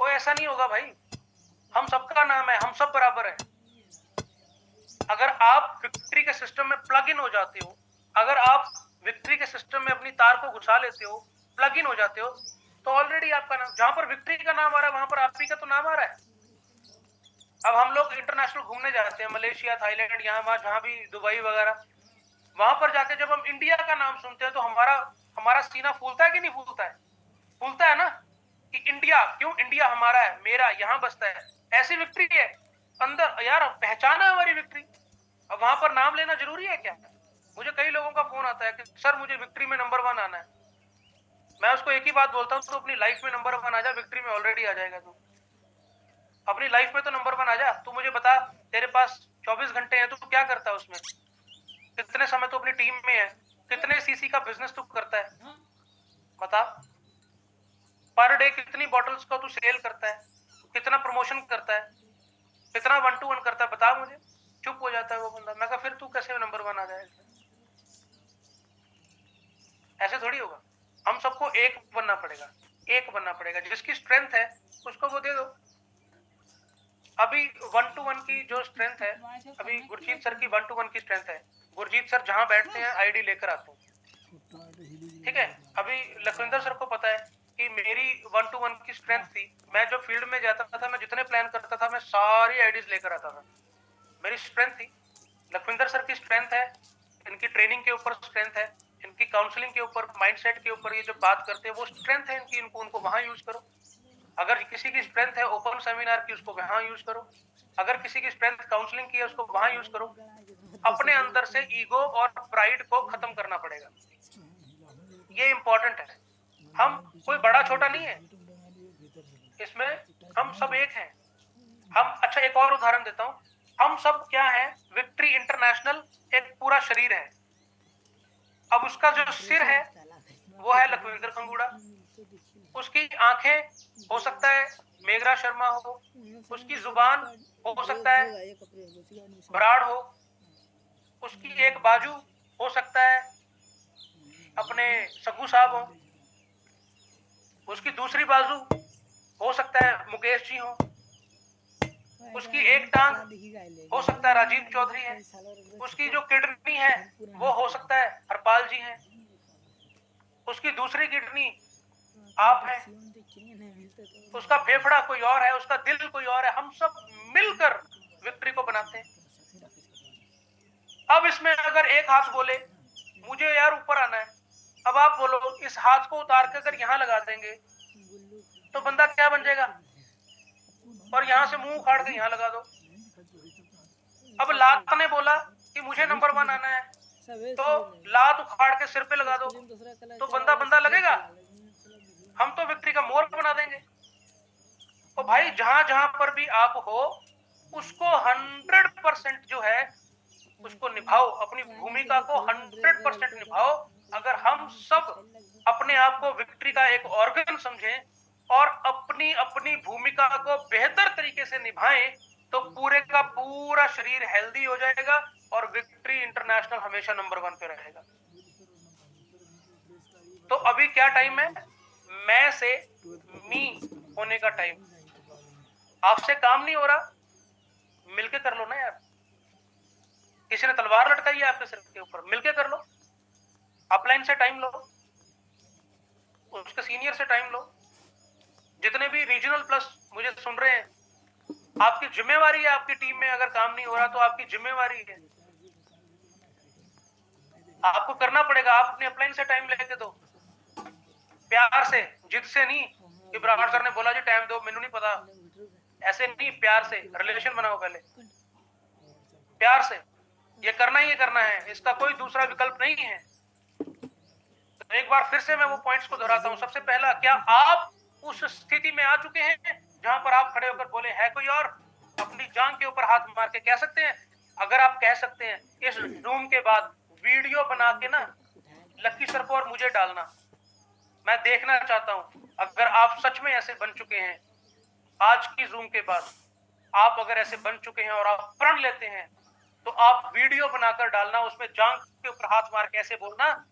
वो ऐसा नहीं होगा भाई, हम सबका नाम है, हम सब बराबर है। अगर आप विक्ट्री के सिस्टम में प्लग इन हो जाते हो, अगर आप विक्ट्री के सिस्टम में अपनी तार को घुसा लेते हो, प्लग इन हो जाते हो, तो ऑलरेडी आपका नाम, जहां पर विक्ट्री का नाम आ रहा है वहां पर आप ही का तो नाम आ रहा है। अब हम लोग इंटरनेशनल घूमने जाते हैं, मलेशिया, थाईलैंड, यहाँ वहां, जहां भी, दुबई वगैरह, वहां पर जाके जब हम इंडिया का नाम सुनते हैं तो हमारा सीना फूलता है कि नहीं फूलता है? फूलता है ना, कि इंडिया, क्यों? इंडिया हमारा है, मेरा, यहाँ बसता है। ऐसी विक्ट्री है अंदर यार, पहचान है हमारी विक्ट्री। अब वहां पर नाम लेना जरूरी है क्या? मुझे कई लोगों का फोन आता है कि सर मुझे विक्ट्री में नंबर 1 आना है। मैं उसको एक ही बात बोलता हूँ, तो अपनी लाइफ में नंबर 1 आ जा, विक्ट्री में ऑलरेडी आ जाएगा। तू अपनी लाइफ में तो नंबर 1 आ जा। तू मुझे बता, तेरे पास 24 घंटे हैं, तू क्या करता है उसमें? कितने समय तू अपनी टीम में है? कितने सीसी का बिजनेस तू करता है? बता। पर डे कितनी बॉटल्स का तू सेल करता है? कितना प्रमोशन करता है? कितना 1-to-1 करता है? बता मुझे। चुप हो जाता है वो बंदा। मैं कहा फिर तू कैसे नंबर 1 आ जाएगा? ऐसे थोड़ी होगा। हम सबको एक बनना पड़ेगा, एक बनना पड़ेगा। जिसकी स्ट्रेंथ है उसको वो दे दो। अभी 1-to-1 की जो स्ट्रेंथ है, अभी गुरजीत सर की 1-to-1 की स्ट्रेंथ है। गुरजीत सर जहां बैठते हैं आईडी लेकर आते हैं, ठीक है। अभी लखविंदर सर को पता है कि मेरी 1-to-1 की स्ट्रेंथ थी। मैं जो फील्ड में जाता था, मैं जितने प्लान करता था, मैं सारी आईडीज लेकर आता था। मेरी स्ट्रेंथ थी। लखविंदर सर की स्ट्रेंथ है, इनकी ट्रेनिंग के ऊपर स्ट्रेंथ है, इनकी काउंसलिंग के ऊपर, माइंडसेट के ऊपर, ये जो बात करते हैं वो स्ट्रेंथ है इनकी, उनको वहां यूज करो। अगर किसी की स्ट्रेंथ है ओपन सेमिनार की, उसको वहां यूज करो। अगर किसी की स्ट्रेंथ काउंसलिंग की है, उसको वहां यूज करो। अपने अंदर से ईगो और प्राइड को खत्म करना पड़ेगा। ये इंपॉर्टेंट है। हम कोई बड़ा छोटा नहीं है इसमें, हम सब एक हैं। हम, अच्छा एक और उदाहरण देता हूं, हम सब क्या है, विक्ट्री इंटरनेशनल एक पूरा शरीर है। अब उसका जो सिर है वो है लखविंदर खंगूड़ा, उसकी आंखें हो सकता है मेघरा शर्मा हो, उसकी जुबान हो सकता है बराड़ हो, उसकी एक बाजू हो सकता है अपने सग्गू साहब हो, उसकी दूसरी बाजू हो सकता है मुकेश जी हो, उसकी एक टांग हो सकता है राजीव चौधरी है, उसकी जो किडनी है वो हो सकता है हरपाल जी हैं, उसकी दूसरी किडनी आप हैं, उसका फेफड़ा कोई और है, उसका दिल कोई और है। हम सब मिलकर विक्ट्री को बनाते हैं। अब इसमें अगर एक हाथ बोले मुझे यार ऊपर आना है, अब आप बोलो इस हाथ को उतार के अगर यहाँ लगा देंगे तो बंदा क्या बन जाएगा? और यहाँ से मुंह उखाड़ के यहाँ लगा दो। अब लात ने बोला कि मुझे नंबर 1 आना है, तो लात उखाड़ के सिर पे लगा दो, तो बंदा लगेगा? हम तो विक्ट्री का मोर बना देंगे। तो भाई जहां जहां पर भी आप हो, उसको 100% जो है उसको निभाओ, अपनी भूमिका को 100% निभाओ। अगर हम सब अपने आप को विक्ट्री का एक ऑर्गन समझें और अपनी अपनी भूमिका को बेहतर तरीके से निभाएं, तो पूरे का पूरा शरीर हेल्दी हो जाएगा और विक्ट्री इंटरनेशनल हमेशा नंबर 1 पे रहेगा। तो अभी क्या टाइम है? मैं से मी होने का टाइम। आपसे काम नहीं हो रहा, मिलके कर लो ना यार। किसी ने तलवार लटकाई है आपके सिर के ऊपर, मिलके कर लो। अपलाइन से टाइम लो, उसके सीनियर से टाइम लो। जितने भी रीजनल प्लस मुझे सुन रहे हैं, आपकी जिम्मेवारी है, आपकी टीम में अगर काम नहीं हो रहा तो आपकी जिम्मेवारी है। आपको करना पड़ेगा, आप अपने अपलाइन से टाइम लेके दो, प्यार से, जिद से नहीं कि ब्राह्मण सर ने बोला जी टाइम दो, मैंने नहीं पता, ऐसे नहीं, प्यार से रिलेशन बनाओ पहले, प्यार से, ये करना ही करना है, इसका कोई दूसरा विकल्प नहीं है। तो एक बार फिर से मैं वो पॉइंट्स को दोहराता हूं। सबसे पहला, क्या आप उस स्थिति में आ चुके हैं जहां पर आप खड़े होकर बोले है कोई और, अपनी जान के ऊपर हाथ मार के कह सकते हैं? अगर आप कह सकते हैं, इस जूम के बाद वीडियो बना के ना लक्की सर को और मुझे डालना, मैं देखना चाहता हूं। अगर आप सच में ऐसे बन चुके हैं, आज की जूम के बाद आप अगर ऐसे बन चुके हैं और आप प्रण लेते हैं, तो आप वीडियो बनाकर डालना, उसमें जांग के ऊपर हाथ मार के ऐसे बोलना,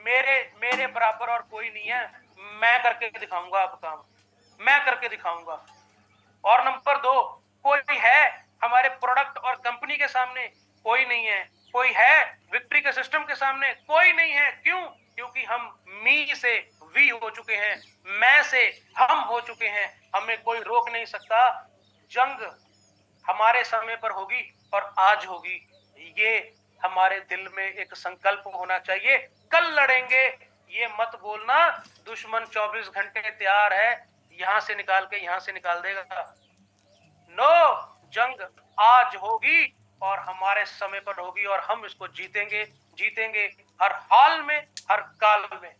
मेरे बराबर और कोई नहीं है, मैं करके दिखाऊंगा, आप काम मैं करके दिखाऊंगा। और नंबर 2, कोई है हमारे प्रोडक्ट और कंपनी के सामने? कोई नहीं है। कोई है विक्ट्री के सिस्टम के सामने? कोई नहीं है। क्यों? क्योंकि हम मी से वी हो चुके हैं, मैं से हम हो चुके हैं, हमें कोई रोक नहीं सकता। जंग हमारे समय पर होगी और आज होगी, ये हमारे दिल में एक संकल्प होना चाहिए। कल लड़ेंगे, ये मत बोलना दुश्मन 24 घंटे तैयार है, यहां से निकाल के यहां से निकाल देगा। नो, जंग आज होगी और हमारे समय पर होगी और हम इसको जीतेंगे, जीतेंगे हर हाल में, हर काल में।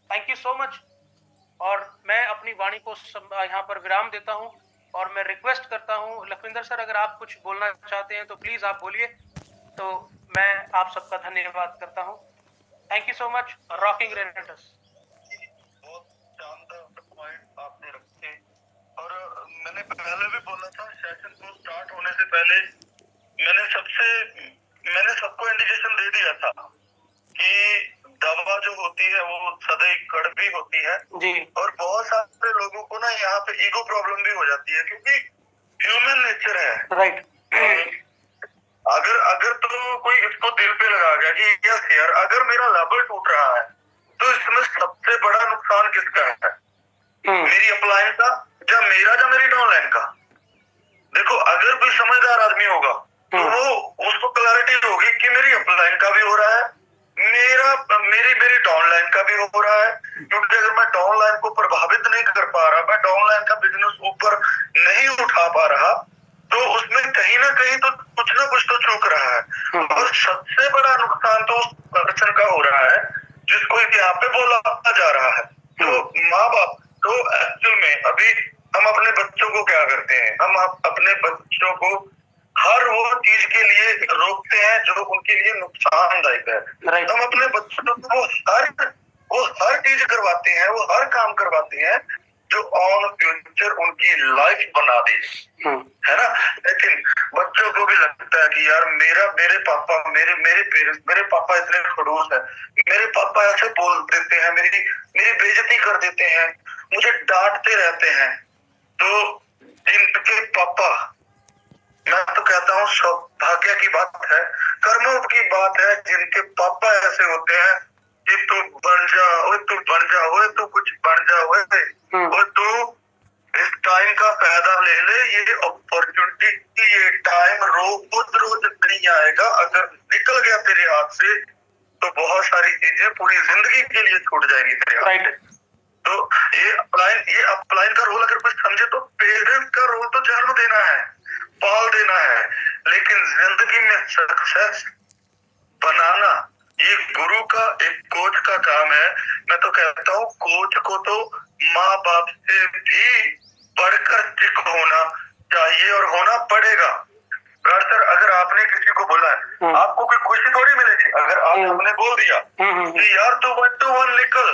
Thank you so much. और मैं अपनी वाणी को यहाँ पर विराम देता हूं और मैं रिक्वेस्ट करता हूं, लखविंदर सर अगर आप कुछ बोलना चाहते हैं तो प्लीज आप बोलिए, तो मैं आप सबका धन्यवाद करता हूं। Thank you so much. Rocking रेनेटस। बहुत शानदार पॉइंट आपने रखे, और मैंने पहले भी बोला था सेशन को स्टार्ट होने से पहले मैंने सबको इंडिकेशन दे दिया था कि दवा जो होती है वो सदैव कड़वी होती है जी। और बहुत सारे लोगों को ना यहाँ पे ईगो प्रॉब्लम भी हो जाती है, क्योंकि ह्यूमन नेचर है। राइट। अगर तो कोई इसको दिल पे लगा गया कि यस यार, अगर मेरा लेवल टूट रहा है तो इसमें सबसे बड़ा नुकसान किसका है? मेरी अपलाइन का या मेरी डाउनलाइन का? देखो, अगर कोई समझदार आदमी होगा तो वो उसको क्लैरिटी होगी कि मेरी अपलाइन का भी हो रहा है, मेरी डाउनलाइन का भी हो रहा है। क्योंकि अगर मैं डाउनलाइन को प्रभावित नहीं कर पा रहा, मैं डाउनलाइन का बिजनेस ऊपर नहीं उठा पा रहा, तो उसमें कहीं ना कहीं तो कुछ तो चूक रहा है। और सबसे बड़ा नुकसान तो उस पर्सन का हो रहा है जिसको यहाँ पे बोला जा रहा है। तो माँ बाप तो एक्चुअल में अभी हम अपने बच्चों को क्या करते हैं, हम अपने बच्चों को हर वो चीज के लिए रोकते हैं जो उनके लिए नुकसानदायक है। हम अपने बच्चों को वो हर चीज करवाते हैं, वो हर काम करवाते हैं जो ऑन फ्यूचर उनकी लाइफ बना दे, है ना। लेकिन बच्चों को भी लगता है कि यार मेरे पापा पेरेंट्स, मेरे पापा इतने खड़ूस है, मेरे पापा ऐसे बोल देते हैं, मेरी बेइज्जती कर देते हैं, मुझे डांटते रहते हैं। तो जिनके पापा, मैं तो कहता हूँ सौभाग्य की बात है, कर्मों की बात है, जिनके पापा ऐसे होते हैं कि तू बन जा, तू बन जा, तू कुछ बन जा, और तू इस टाइम का फायदा ले ले, ये अपॉर्चुनिटी, ये टाइम रोज नहीं आएगा। अगर निकल गया तेरे हाथ से तो बहुत सारी चीजें पूरी जिंदगी के लिए छूट जाएंगी तेरे हाथ से। तो ये अपलाइन का रोल अगर कुछ समझे तो पेरेंट्स का रोल तो जन्म देना है, पाल देना है, लेकिन जिंदगी में सक्सेस बनाना ये गुरु का, एक कोच का काम है। मैं तो कहता हूँ कोच को तो माँ बाप से भी बढ़कर चिक होना चाहिए और होना पड़ेगा। सर, अगर आपने किसी को बोला है, आपको कोई खुशी थोड़ी मिलेगी अगर आपने बोल दिया कि यार तू 1 to 1 निकल,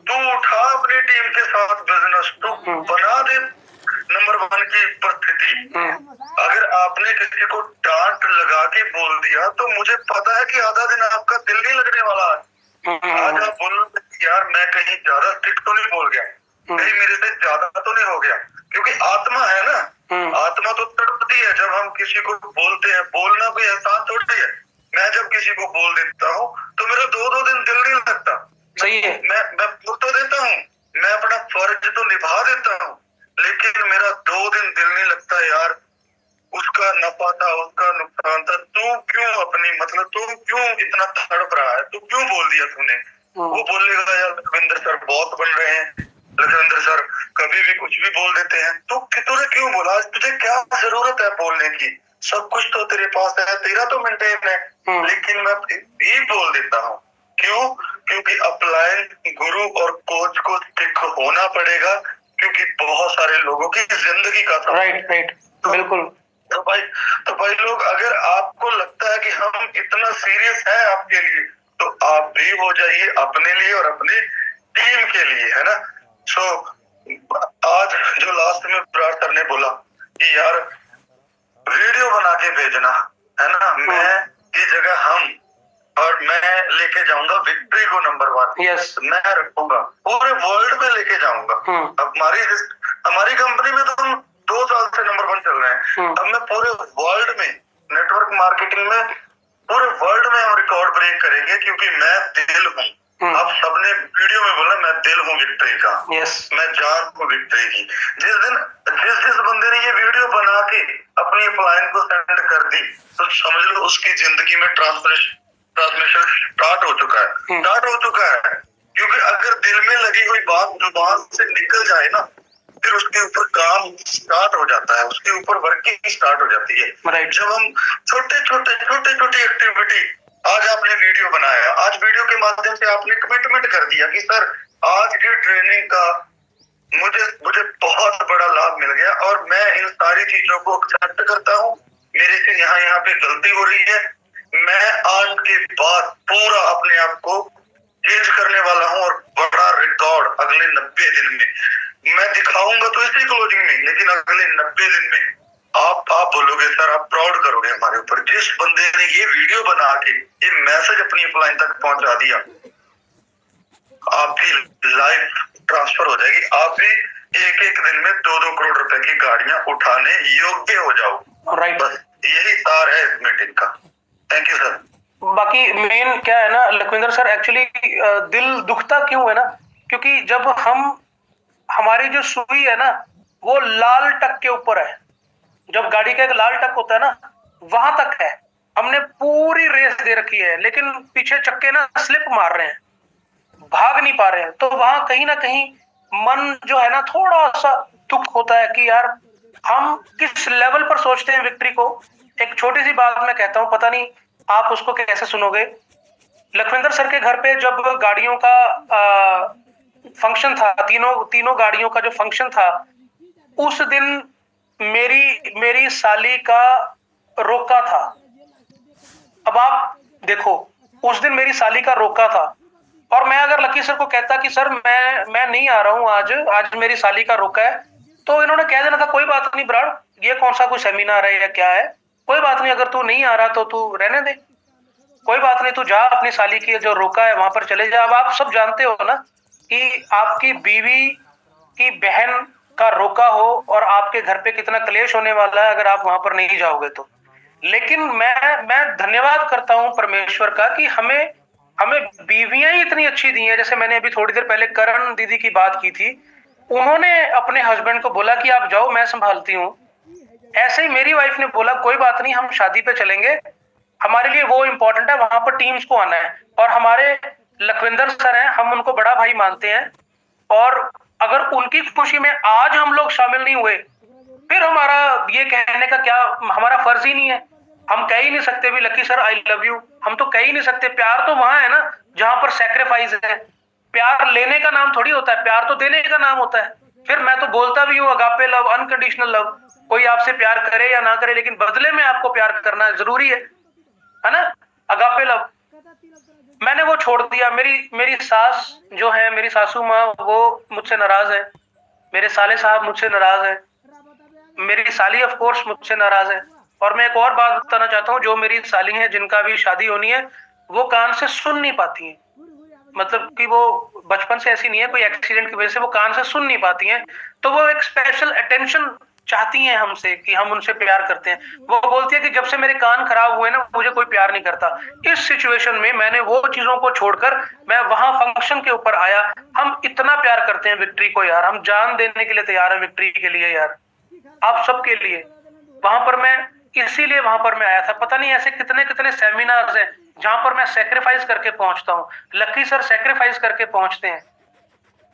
तू उठा अपनी टीम के साथ बिजनेस, तू बना दे नंबर 1 की परिस्थिति। अगर आपने किसी को डांट लगा के बोल दिया तो मुझे पता है कि आधा दिन आपका दिल नहीं लगने वाला। आज आप बोलो यार मैं कहीं ज्यादा स्ट्रिक्ट तो नहीं बोल गया, कहीं मेरे से ज्यादा तो नहीं हो गया, क्योंकि आत्मा है ना, आत्मा तो तड़पती है जब हम किसी को बोलते हैं। बोलना कोई एहसान थोड़ी है। मैं जब किसी को बोल देता हूँ तो मेरा 2 दिन दिल नहीं लगता। सही है। मैं बोल तो देता हूँ, मैं अपना फर्ज तो निभा देता हूँ, लेकिन मेरा 2 दिन दिल नहीं लगता यार। उसका नफा था, उसका नुकसान था, तू क्यों अपनी मतलब तू क्यों इतना तड़प रहा है, तू क्यों बोल दिया तूने? वो बोलेगा यार लखविंदर सर बहुत बन रहे हैं, लखविंदर सर कभी भी कुछ भी बोल देते हैं, तो तूने क्यों बोला? आज तुझे क्या जरूरत है बोलने की? सब कुछ तो तेरे पास है, तेरा तो मेंटेन है, लेकिन मैं भी बोल देता हूँ। क्यों? क्योंकि अपलाइन गुरु और कोच को स्टिक होना पड़ेगा, क्योंकि बहुत सारे लोगों की जिंदगी का था। राइट बिल्कुल। तो भाई लोग, अगर आपको लगता है कि हम इतना सीरियस हैं आपके लिए, तो आप भी हो जाइए अपने लिए और अपनी टीम के लिए, है ना? सो आज जो लास्ट में विराट सर ने बोला कि यार वीडियो बना के भेजना, है ना, मैं की जगह हम, और मैं लेके जाऊंगा विक्ट्री को नंबर 1। यस, मैं रखूंगा, पूरे वर्ल्ड में लेके जाऊंगा। अब हमारी कंपनी में तो हम 2 साल से नंबर 1 चल रहे हैं। अब मैं पूरे वर्ल्ड में नेटवर्क मार्केटिंग में पूरे वर्ल्ड में हम रिकॉर्ड ब्रेक करेंगे, क्योंकि मैं दिल हूँ। आप सबने वीडियो में बोला मैं दिल हूँ विक्ट्री का। मैं जान हूँ विक्ट्री की। जिस बंदे ने ये वीडियो बना के अपनी अपलाइन को सेंड कर दी, तो समझ लो उसकी जिंदगी में ट्रांसमिशन स्टार्ट हो चुका है। क्योंकि अगर दिल में लगी हुई बात जुबान से निकल जाए ना, फिर उसके ऊपर काम स्टार्ट हो जाता है, उसके ऊपर वर्किंग स्टार्ट हो जाती है। जब हम छोटी एक्टिविटी, आज आपने वीडियो बनाया, आज वीडियो के माध्यम से आपने कमिटमेंट कर दिया कि सर आज की ट्रेनिंग का मुझे बहुत बड़ा लाभ मिल गया, और मैं इन सारी चीजों को एक्सेप्ट करता हूँ। मेरे से यहाँ पे गलती हो रही है, मैं आज के बाद पूरा अपने आप को चेंज करने वाला हूँ, और बड़ा रिकॉर्ड अगले 90 दिन में मैं दिखाऊंगा, तो इसी क्लोजिंग में, लेकिन अगले 90 दिन में आप बोलोगे सर, आप प्राउड करोगे हमारे ऊपर। जिस बंदे ने ये वीडियो बना के ये मैसेज अपनी अपलाइन तक पहुंचा दिया, आपकी लाइफ ट्रांसफर हो जाएगी, आप भी एक दिन में 2-2 करोड़ रुपए की गाड़ियां उठाने योग्य हो जाओ। राइट, बस यही सार है इस मीटिंग का। Thank you sir. बाकी मेन क्या है ना लखविंदर सर, एक्चुअली दिल दुखता क्यों है ना, क्योंकि जब हमारी जो सुई है ना वो लाल टक के ऊपर है, जब गाड़ी का एक लाल टक होता है ना वहां तक है, हमने पूरी रेस दे रखी है, लेकिन पीछे चक्के ना स्लिप मार रहे हैं, भाग नहीं पा रहे हैं, तो वहां कहीं ना कहीं मन जो है ना थोड़ा सा दुख होता है कि यार हम किस लेवल पर सोचते हैं विक्ट्री को। एक छोटी सी बात मैं कहता हूं, पता नहीं आप उसको कैसे सुनोगे। लखविंदर सर के घर पे जब गाड़ियों का फंक्शन था, तीनों गाड़ियों का जो फंक्शन था, उस दिन मेरी साली का रोका था। अब आप देखो, उस दिन मेरी साली का रोका था, और मैं अगर लकी सर को कहता कि सर मैं नहीं आ रहा हूं, आज मेरी साली का रोका है, तो इन्होंने कह देना था कोई बात नहीं ब्राड, ये कौन सा कोई सेमिनार है या क्या है, कोई बात नहीं, अगर तू नहीं आ रहा तो तू रहने दे, कोई बात नहीं, तू जा अपनी साली की जो रोका है वहां पर चले जा। अब आप सब जानते हो ना कि आपकी बीवी की बहन का रोका हो और आपके घर पे कितना क्लेश होने वाला है अगर आप वहां पर नहीं जाओगे तो। लेकिन मैं धन्यवाद करता हूं परमेश्वर का कि हमें बीवियां ही इतनी अच्छी दी हैं। जैसे मैंने अभी थोड़ी देर पहले करण दीदी की बात की थी, उन्होंने अपने हस्बैंड को बोला कि आप जाओ, मैं संभालती हूँ। ऐसे ही मेरी वाइफ ने बोला कोई बात नहीं, हम शादी पे चलेंगे, हमारे लिए वो इम्पोर्टेंट है, वहां पर टीम्स को आना है। और हमारे लखविंदर सर हैं, हम उनको बड़ा भाई मानते हैं, और अगर उनकी खुशी में आज हम लोग शामिल नहीं हुए, फिर हमारा ये कहने का क्या, हमारा फर्ज ही नहीं है। हम कह ही नहीं सकते भी lucky sir I love you, हम तो कह ही नहीं सकते। प्यार तो वहां है ना जहां पर सैक्रिफाइस है। प्यार लेने का नाम थोड़ी होता है, प्यार तो देने का नाम होता है। फिर मैं तो बोलता भी हूँ अगापे लव, अनकंडीशनल लव। कोई आपसे प्यार करे या ना करे, लेकिन बदले में आपको प्यार करना जरूरी है ना, अगापे लव। मैंने वो छोड़ दिया। मेरी सास जो है, मेरी सासू माँ, वो मुझसे नाराज है, मेरे साले साहब मुझसे नाराज है, मेरी साली ऑफ कोर्स मुझसे नाराज है। और मैं एक और बात बताना चाहता हूँ, जो मेरी साली है जिनका भी शादी होनी है, वो कान से सुन नहीं पाती हैं, मतलब कि वो बचपन से ऐसी नहीं है, कोई एक्सीडेंट की वजह से वो कान से सुन नहीं पाती हैं, तो वो एक स्पेशल अटेंशन चाहती हैं हमसे कि हम उनसे प्यार करते हैं। वो बोलती है कि जब से मेरे कान खराब हुए ना, मुझे कोई प्यार नहीं करता। इस सिचुएशन में मैंने वो चीजों को छोड़कर मैं वहां फंक्शन के ऊपर आया। हम इतना प्यार करते हैं विक्ट्री को यार, हम जान देने के लिए तैयार हैं विक्ट्री के लिए यार, आप सबके लिए। वहां पर मैं इसीलिए वहां पर मैं आया था। पता नहीं ऐसे कितने कितने सेमिनार्स हैं जहां पर मैं सेक्रीफाइस करके पहुंचता हूँ। लकी सर सेक्रीफाइस करके पहुंचते हैं,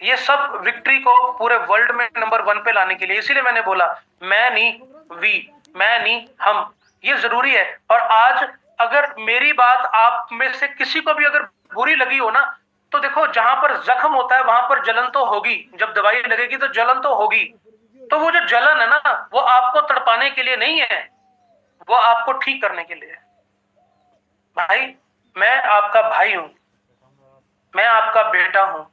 ये सब विक्ट्री को पूरे वर्ल्ड में नंबर 1 पे लाने के लिए। इसीलिए मैंने बोला मैं नहीं वी, मैं नहीं हम, ये जरूरी है। और आज अगर मेरी बात आप में से किसी को भी अगर बुरी लगी हो ना, तो देखो जहां पर जख्म होता है वहां पर जलन तो होगी, जब दवाई लगेगी तो जलन तो होगी। तो वो जो जलन है ना, वो आपको तड़पाने के लिए नहीं है, वो आपको ठीक करने के लिए है। भाई मैं आपका भाई हूं, मैं आपका बेटा हूं,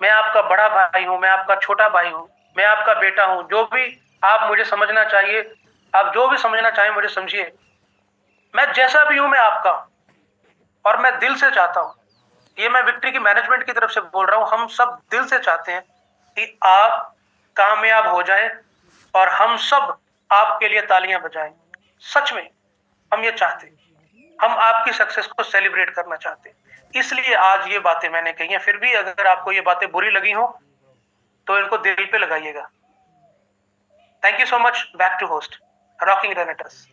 मैं आपका बड़ा भाई हूं, मैं आपका छोटा भाई हूं, मैं आपका बेटा हूं। जो भी आप मुझे समझना चाहिए, आप जो भी समझना चाहें मुझे समझिए। मैं जैसा भी हूं मैं आपका, और मैं दिल से चाहता हूं, ये मैं विक्ट्री की मैनेजमेंट की तरफ से बोल रहा हूं, हम सब दिल से चाहते हैं कि आप कामयाब हो जाएं और हम सब आपके लिए तालियां बजाएं। सच में हम ये चाहते हैं, हम आपकी सक्सेस को सेलिब्रेट करना चाहते हैं। इसलिए आज ये बातें मैंने कही हैं। फिर भी अगर आपको ये बातें बुरी लगी हो तो इनको दिल पे लगाइएगा। Thank you so much. Back to host rocking रेनेटर्स।